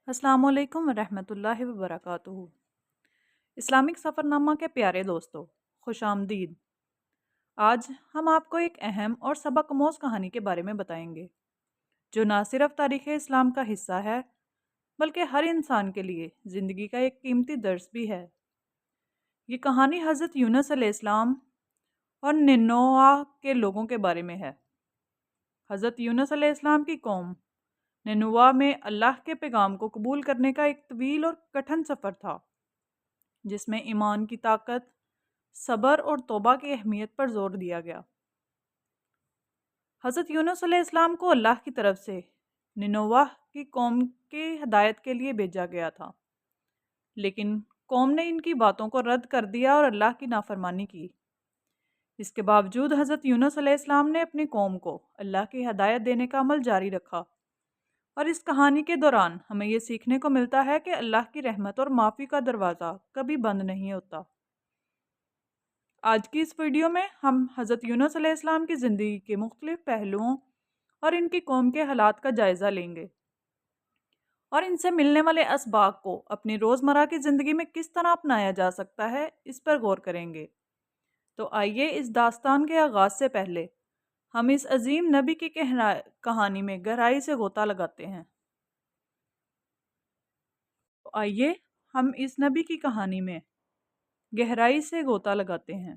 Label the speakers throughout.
Speaker 1: السلام علیکم ورحمۃ اللہ وبرکاتہ۔ اسلامک سفرنامہ کے پیارے دوستو، خوش آمدید۔ آج ہم آپ کو ایک اہم اور سبق آموز کہانی کے بارے میں بتائیں گے جو نہ صرف تاریخ اسلام کا حصہ ہے بلکہ ہر انسان کے لیے زندگی کا ایک قیمتی درس بھی ہے۔ یہ کہانی حضرت یونس علیہ السلام اور نینوا کے لوگوں کے بارے میں ہے۔ حضرت یونس علیہ السلام کی قوم نینوا میں اللہ کے پیغام کو قبول کرنے کا ایک طویل اور کٹھن سفر تھا، جس میں ایمان کی طاقت، صبر اور توبہ کی اہمیت پر زور دیا گیا۔ حضرت یونس علیہ السلام کو اللہ کی طرف سے نینوا کی قوم کی ہدایت کے لیے بھیجا گیا تھا، لیکن قوم نے ان کی باتوں کو رد کر دیا اور اللہ کی نافرمانی کی۔ اس کے باوجود حضرت یونس علیہ السلام نے اپنی قوم کو اللہ کی ہدایت دینے کا عمل جاری رکھا، اور اس کہانی کے دوران ہمیں یہ سیکھنے کو ملتا ہے کہ اللہ کی رحمت اور معافی کا دروازہ کبھی بند نہیں ہوتا۔ آج کی اس ویڈیو میں ہم حضرت یونس علیہ السلام کی زندگی کے مختلف پہلوؤں اور ان کی قوم کے حالات کا جائزہ لیں گے، اور ان سے ملنے والے اسباق کو اپنی روزمرہ کی زندگی میں کس طرح اپنایا جا سکتا ہے، اس پر غور کریں گے۔ تو آئیے اس داستان کے آغاز سے پہلے ہم اس عظیم نبی کی کہانی میں گہرائی سے غوطہ لگاتے ہیں۔ تو آئیے ہم اس نبی کی کہانی میں گہرائی سے غوطہ لگاتے ہیں۔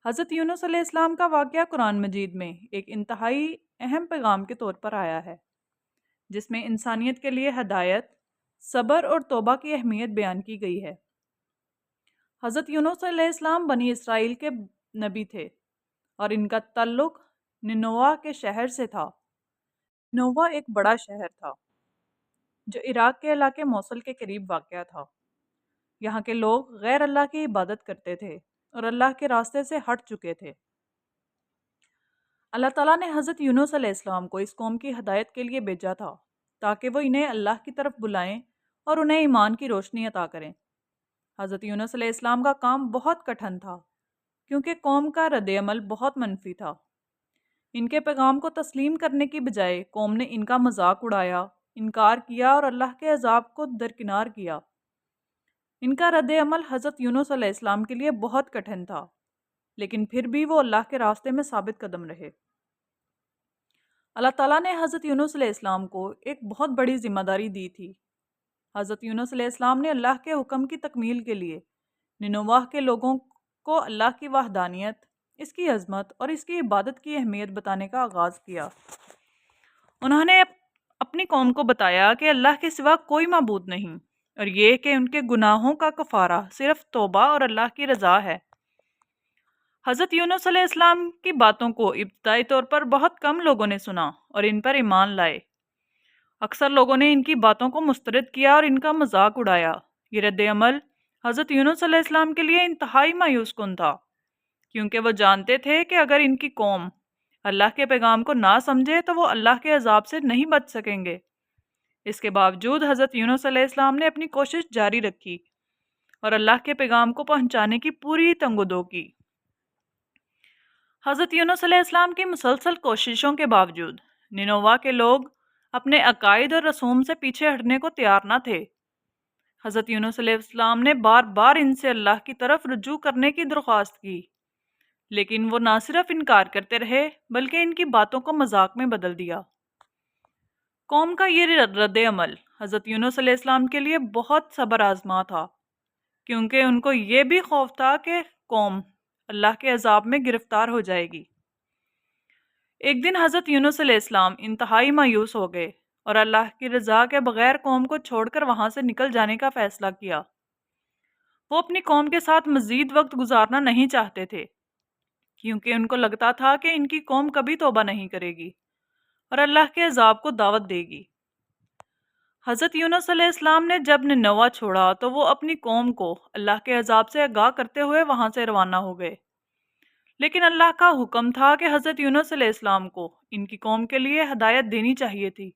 Speaker 1: حضرت یونس علیہ السلام کا واقعہ قرآن مجید میں ایک انتہائی اہم پیغام کے طور پر آیا ہے، جس میں انسانیت کے لیے ہدایت، صبر اور توبہ کی اہمیت بیان کی گئی ہے۔ حضرت یونس علیہ السلام بنی اسرائیل کے نبی تھے اور ان کا تعلق نینوا کے شہر سے تھا۔ نینوا ایک بڑا شہر تھا جو عراق کے علاقے موصل کے قریب واقع تھا۔ یہاں کے لوگ غیر اللہ کی عبادت کرتے تھے اور اللہ کے راستے سے ہٹ چکے تھے۔ اللہ تعالیٰ نے حضرت یونس علیہ السلام کو اس قوم کی ہدایت کے لیے بھیجا تھا تاکہ وہ انہیں اللہ کی طرف بلائیں اور انہیں ایمان کی روشنی عطا کریں۔ حضرت یونس علیہ السلام کا کام بہت کٹھن تھا کیونکہ قوم کا رد عمل بہت منفی تھا۔ ان کے پیغام کو تسلیم کرنے کی بجائے قوم نے ان کا مذاق اڑایا، انکار کیا اور اللہ کے عذاب کو درکنار کیا۔ ان کا رد عمل حضرت یونس علیہ السلام کے لیے بہت کٹھن تھا، لیکن پھر بھی وہ اللہ کے راستے میں ثابت قدم رہے۔ اللہ تعالیٰ نے حضرت یونس علیہ السلام کو ایک بہت بڑی ذمہ داری دی تھی۔ حضرت یونس علیہ السلام نے اللہ کے حکم کی تکمیل کے لیے نینوا کے لوگوں کو اللہ کی وحدانیت، اس کی عظمت اور اس کی عبادت کی اہمیت بتانے کا آغاز کیا۔ انہوں نے اپنی قوم کو بتایا کہ اللہ کے سوا کوئی معبود نہیں، اور یہ کہ ان کے گناہوں کا کفارہ صرف توبہ اور اللہ کی رضا ہے۔ حضرت یونس علیہ السلام کی باتوں کو ابتدائی طور پر بہت کم لوگوں نے سنا اور ان پر ایمان لائے۔ اکثر لوگوں نے ان کی باتوں کو مسترد کیا اور ان کا مذاق اڑایا۔ یہ رد عمل حضرت یونس علیہ السلام کے لیے انتہائی مایوس کن تھا، کیونکہ وہ جانتے تھے کہ اگر ان کی قوم اللہ کے پیغام کو نہ سمجھے تو وہ اللہ کے عذاب سے نہیں بچ سکیں گے۔ اس کے باوجود حضرت یونس علیہ السلام نے اپنی کوشش جاری رکھی اور اللہ کے پیغام کو پہنچانے کی پوری تنگ و دو کی۔ حضرت یونس علیہ السلام کی مسلسل کوششوں کے باوجود نینوا کے لوگ اپنے عقائد اور رسوم سے پیچھے ہٹنے کو تیار نہ تھے۔ حضرت یونس علیہ السلام نے بار بار ان سے اللہ کی طرف رجوع کرنے کی درخواست کی، لیکن وہ نہ صرف انکار کرتے رہے بلکہ ان کی باتوں کو مذاق میں بدل دیا۔ قوم کا یہ رد عمل حضرت یونس علیہ السلام کے لیے بہت صبر آزما تھا، کیونکہ ان کو یہ بھی خوف تھا کہ قوم اللہ کے عذاب میں گرفتار ہو جائے گی۔ ایک دن حضرت یونس علیہ السلام انتہائی مایوس ہو گئے اور اللہ کی رضا کے بغیر قوم کو چھوڑ کر وہاں سے نکل جانے کا فیصلہ کیا۔ وہ اپنی قوم کے ساتھ مزید وقت گزارنا نہیں چاہتے تھے، کیونکہ ان کو لگتا تھا کہ ان کی قوم کبھی توبہ نہیں کرے گی اور اللہ کے عذاب کو دعوت دے گی۔ حضرت یونس علیہ السلام نے جب نینوا چھوڑا تو وہ اپنی قوم کو اللہ کے عذاب سے آگاہ کرتے ہوئے وہاں سے روانہ ہو گئے، لیکن اللہ کا حکم تھا کہ حضرت یونس علیہ السلام کو ان کی قوم کے لیے ہدایت دینی چاہیے تھی،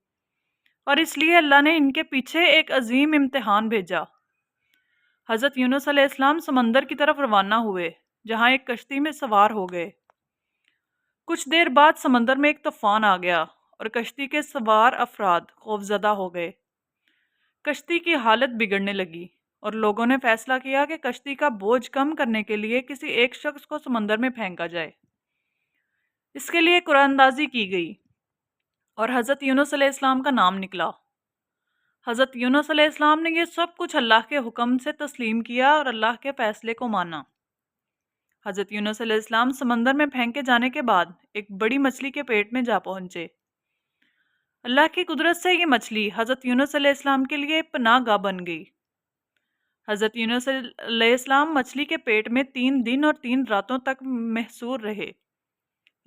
Speaker 1: اور اس لیے اللہ نے ان کے پیچھے ایک عظیم امتحان بھیجا۔ حضرت یونس علیہ السلام سمندر کی طرف روانہ ہوئے، جہاں ایک کشتی میں سوار ہو گئے۔ کچھ دیر بعد سمندر میں ایک طوفان آ گیا اور کشتی کے سوار افراد خوفزدہ ہو گئے۔ کشتی کی حالت بگڑنے لگی اور لوگوں نے فیصلہ کیا کہ کشتی کا بوجھ کم کرنے کے لیے کسی ایک شخص کو سمندر میں پھینکا جائے۔ اس کے لیے قرآن اندازی کی گئی اور حضرت یونس علیہ السلام کا نام نکلا۔ حضرت یونس علیہ السلام نے یہ سب کچھ اللہ کے حکم سے تسلیم کیا اور اللہ کے فیصلے کو مانا۔ حضرت یونس علیہ السلام سمندر میں پھینکے جانے کے بعد ایک بڑی مچھلی کے پیٹ میں جا پہنچے۔ اللہ کی قدرت سے یہ مچھلی حضرت یونس علیہ السلام کے لیے پناہ گاہ بن گئی۔ حضرت یونس علیہ السلام مچھلی کے پیٹ میں 3 دن اور 3 راتوں تک محصور رہے۔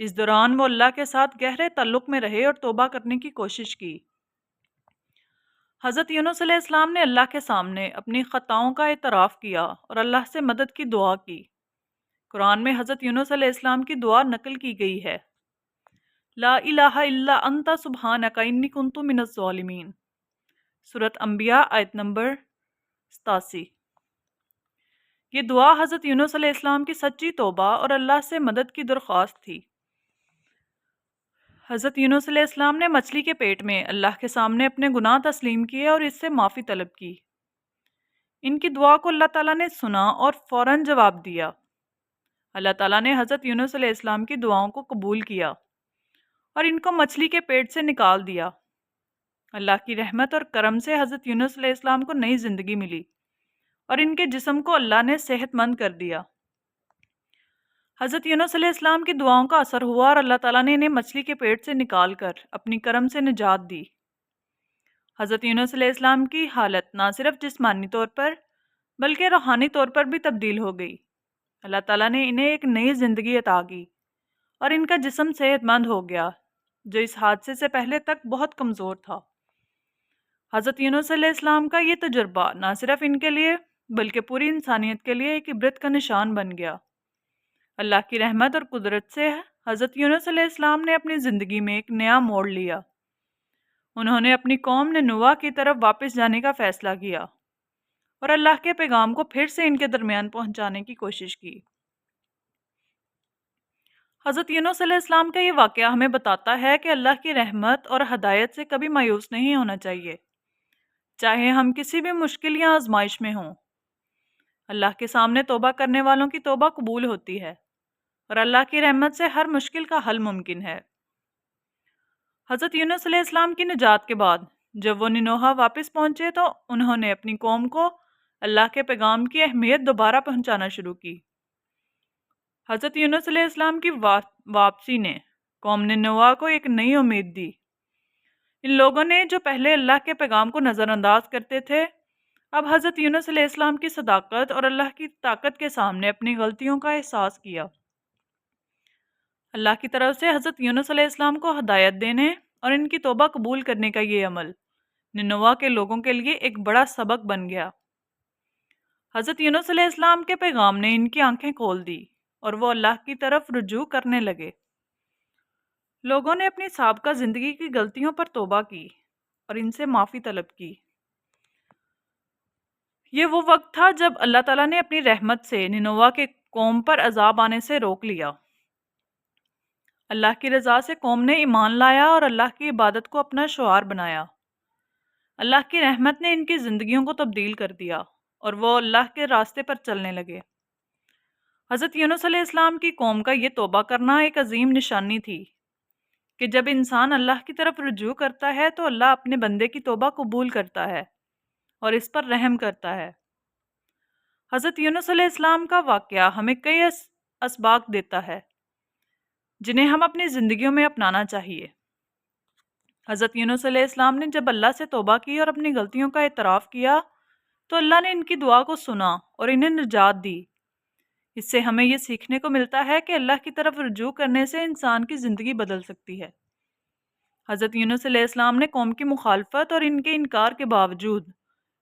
Speaker 1: اس دوران وہ اللہ کے ساتھ گہرے تعلق میں رہے اور توبہ کرنے کی کوشش کی۔ حضرت یونس علیہ السلام نے اللہ کے سامنے اپنی خطاؤں کا اعتراف کیا اور اللہ سے مدد کی دعا کی۔ قرآن میں حضرت یونس علیہ السلام کی دعا نقل کی گئی ہے، لا الہ الا انت سبحانک انی کنت من الظالمین، سورۃ انبیاء آیت نمبر 87۔ یہ دعا حضرت یونس علیہ السلام کی سچی توبہ اور اللہ سے مدد کی درخواست تھی۔ حضرت یونس علیہ السلام نے مچھلی کے پیٹ میں اللہ کے سامنے اپنے گناہ تسلیم کیے اور اس سے معافی طلب کی۔ ان کی دعا کو اللہ تعالیٰ نے سنا اور فوراً جواب دیا۔ اللہ تعالیٰ نے حضرت یونس علیہ السلام کی دعاؤں کو قبول کیا اور ان کو مچھلی کے پیٹ سے نکال دیا۔ اللہ کی رحمت اور کرم سے حضرت یونس علیہ السلام کو نئی زندگی ملی اور ان کے جسم کو اللہ نے صحت مند کر دیا۔ حضرت یونس علیہ السلام کی دعاؤں کا اثر ہوا اور اللہ تعالیٰ نے انہیں مچھلی کے پیٹ سے نکال کر اپنی کرم سے نجات دی۔ حضرت یونس علیہ السلام کی حالت نہ صرف جسمانی طور پر بلکہ روحانی طور پر بھی تبدیل ہو گئی۔ اللہ تعالیٰ نے انہیں ایک نئی زندگی عطا کی اور ان کا جسم صحت مند ہو گیا، جو اس حادثے سے پہلے تک بہت کمزور تھا۔ حضرت یونس علیہ السلام کا یہ تجربہ نہ صرف ان کے لیے بلکہ پوری انسانیت کے لیے ایک عبرت کا نشان بن گیا۔ اللہ کی رحمت اور قدرت سے حضرت یونس علیہ السلام نے اپنی زندگی میں ایک نیا موڑ لیا۔ انہوں نے اپنی قوم نینوا کی طرف واپس جانے کا فیصلہ کیا اور اللہ کے پیغام کو پھر سے ان کے درمیان پہنچانے کی کوشش کی۔ حضرت یونس علیہ السلام کا یہ واقعہ ہمیں بتاتا ہے کہ اللہ کی رحمت اور ہدایت سے کبھی مایوس نہیں ہونا چاہیے، چاہے ہم کسی بھی مشکل یا آزمائش میں ہوں۔ اللہ کے سامنے توبہ کرنے والوں کی توبہ قبول ہوتی ہے اور اللہ کی رحمت سے ہر مشکل کا حل ممکن ہے۔ حضرت یونس علیہ السلام کی نجات کے بعد جب وہ نینوا واپس پہنچے تو انہوں نے اپنی قوم کو اللہ کے پیغام کی اہمیت دوبارہ پہنچانا شروع کی۔ حضرت یونس علیہ السلام کی واپسی نے قوم نینوا کو ایک نئی امید دی۔ ان لوگوں نے جو پہلے اللہ کے پیغام کو نظر انداز کرتے تھے، اب حضرت یونس علیہ السلام کی صداقت اور اللہ کی طاقت کے سامنے اپنی غلطیوں کا احساس کیا۔ اللہ کی طرف سے حضرت یونس علیہ السلام کو ہدایت دینے اور ان کی توبہ قبول کرنے کا یہ عمل نینوا کے لوگوں کے لیے ایک بڑا سبق بن گیا۔ حضرت یونس علیہ السلام کے پیغام نے ان کی آنکھیں کھول دی اور وہ اللہ کی طرف رجوع کرنے لگے۔ لوگوں نے اپنی سابقہ زندگی کی غلطیوں پر توبہ کی اور ان سے معافی طلب کی۔ یہ وہ وقت تھا جب اللہ تعالیٰ نے اپنی رحمت سے نینوا کے قوم پر عذاب آنے سے روک لیا۔ اللہ کی رضا سے قوم نے ایمان لایا اور اللہ کی عبادت کو اپنا شعار بنایا۔ اللہ کی رحمت نے ان کی زندگیوں کو تبدیل کر دیا اور وہ اللہ کے راستے پر چلنے لگے۔ حضرت یونس علیہ السلام کی قوم کا یہ توبہ کرنا ایک عظیم نشانی تھی کہ جب انسان اللہ کی طرف رجوع کرتا ہے تو اللہ اپنے بندے کی توبہ قبول کرتا ہے اور اس پر رحم کرتا ہے۔ حضرت یونس علیہ السلام کا واقعہ ہمیں کئی اسباق دیتا ہے جنہیں ہم اپنی زندگیوں میں اپنانا چاہیے۔ حضرت یونس علیہ السلام نے جب اللہ سے توبہ کی اور اپنی غلطیوں کا اعتراف کیا تو اللہ نے ان کی دعا کو سنا اور انہیں نجات دی۔ اس سے ہمیں یہ سیکھنے کو ملتا ہے کہ اللہ کی طرف رجوع کرنے سے انسان کی زندگی بدل سکتی ہے۔ حضرت یونس علیہ السلام نے قوم کی مخالفت اور ان کے انکار کے باوجود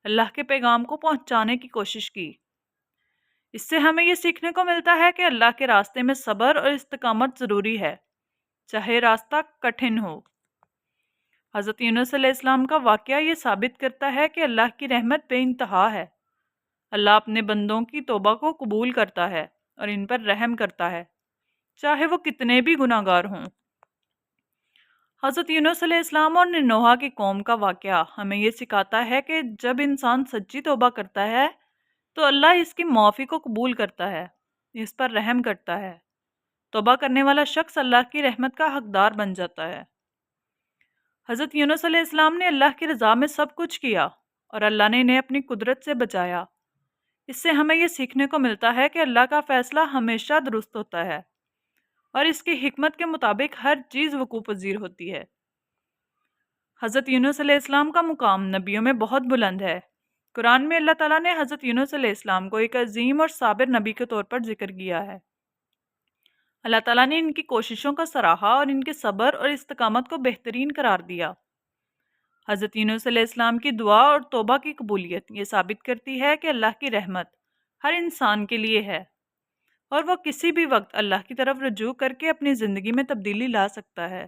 Speaker 1: اللہ کے پیغام کو پہنچانے کی کوشش کی۔ اس سے ہمیں یہ سیکھنے کو ملتا ہے کہ اللہ کے راستے میں صبر اور استقامت ضروری ہے، چاہے راستہ کٹھن ہو۔ حضرت یونس علیہ السلام کا واقعہ یہ ثابت کرتا ہے کہ اللہ کی رحمت بے انتہا ہے۔ اللہ اپنے بندوں کی توبہ کو قبول کرتا ہے اور ان پر رحم کرتا ہے، چاہے وہ کتنے بھی گناہگار ہوں۔ حضرت یونس علیہ السلام اور ننوح کی قوم کا واقعہ ہمیں یہ سکھاتا ہے کہ جب انسان سچی توبہ کرتا ہے تو اللہ اس کی معافی کو قبول کرتا ہے، اس پر رحم کرتا ہے۔ توبہ کرنے والا شخص اللہ کی رحمت کا حقدار بن جاتا ہے۔ حضرت یونس علیہ السلام نے اللہ کی رضا میں سب کچھ کیا اور اللہ نے انہیں اپنی قدرت سے بچایا۔ اس سے ہمیں یہ سیکھنے کو ملتا ہے کہ اللہ کا فیصلہ ہمیشہ درست ہوتا ہے اور اس کی حکمت کے مطابق ہر چیز وقوع پذیر ہوتی ہے۔ حضرت یونس علیہ السلام کا مقام نبیوں میں بہت بلند ہے۔ قرآن میں اللہ تعالیٰ نے حضرت یونس علیہ السلام کو ایک عظیم اور صابر نبی کے طور پر ذکر کیا ہے۔ اللہ تعالیٰ نے ان کی کوششوں کو سراہا اور ان کے صبر اور استقامت کو بہترین قرار دیا۔ حضرت یونس علیہ السلام کی دعا اور توبہ کی قبولیت یہ ثابت کرتی ہے کہ اللہ کی رحمت ہر انسان کے لیے ہے اور وہ کسی بھی وقت اللہ کی طرف رجوع کر کے اپنی زندگی میں تبدیلی لا سکتا ہے۔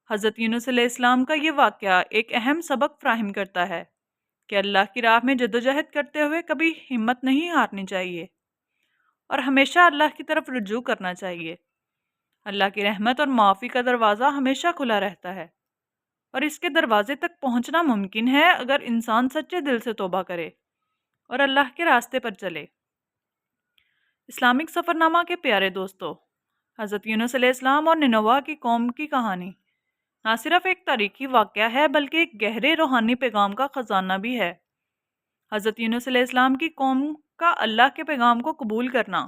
Speaker 1: حضرت یونس علیہ السلام کا یہ واقعہ ایک اہم سبق فراہم کرتا ہے کہ اللہ کی راہ میں جدوجہد کرتے ہوئے کبھی ہمت نہیں ہارنی چاہیے اور ہمیشہ اللہ کی طرف رجوع کرنا چاہیے۔ اللہ کی رحمت اور معافی کا دروازہ ہمیشہ کھلا رہتا ہے اور اس کے دروازے تک پہنچنا ممکن ہے اگر انسان سچے دل سے توبہ کرے اور اللہ کے راستے پر چلے۔ اسلامک سفرنامہ کے پیارے دوستو، حضرت یونس علیہ السلام اور ننوہ کی قوم کی کہانی نہ صرف ایک تاریخی واقعہ ہے بلکہ ایک گہرے روحانی پیغام کا خزانہ بھی ہے۔ حضرت یونس علیہ السلام کی قوم کا اللہ کے پیغام کو قبول کرنا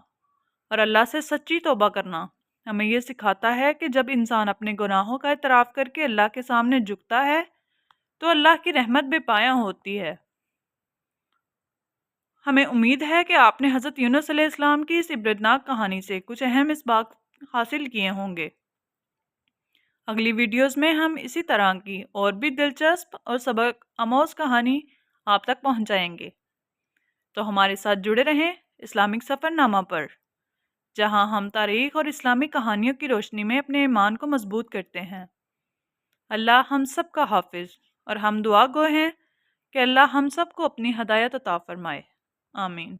Speaker 1: اور اللہ سے سچی توبہ کرنا ہمیں یہ سکھاتا ہے کہ جب انسان اپنے گناہوں کا اعتراف کر کے اللہ کے سامنے جھکتا ہے تو اللہ کی رحمت بے پایاں ہوتی ہے۔ ہمیں امید ہے کہ آپ نے حضرت یونس علیہ السلام کی اس عبرتناک کہانی سے کچھ اہم اسباق حاصل کیے ہوں گے۔ اگلی ویڈیوز میں ہم اسی طرح کی اور بھی دلچسپ اور سبق آموز کہانی آپ تک پہنچائیں گے، تو ہمارے ساتھ جڑے رہیں اسلامک سفرنامہ پر، جہاں ہم تاریخ اور اسلامی کہانیوں کی روشنی میں اپنے ایمان کو مضبوط کرتے ہیں۔ اللہ ہم سب کا حافظ، اور ہم دعا گو ہیں کہ اللہ ہم سب کو اپنی ہدایت عطا فرمائے۔ آمین۔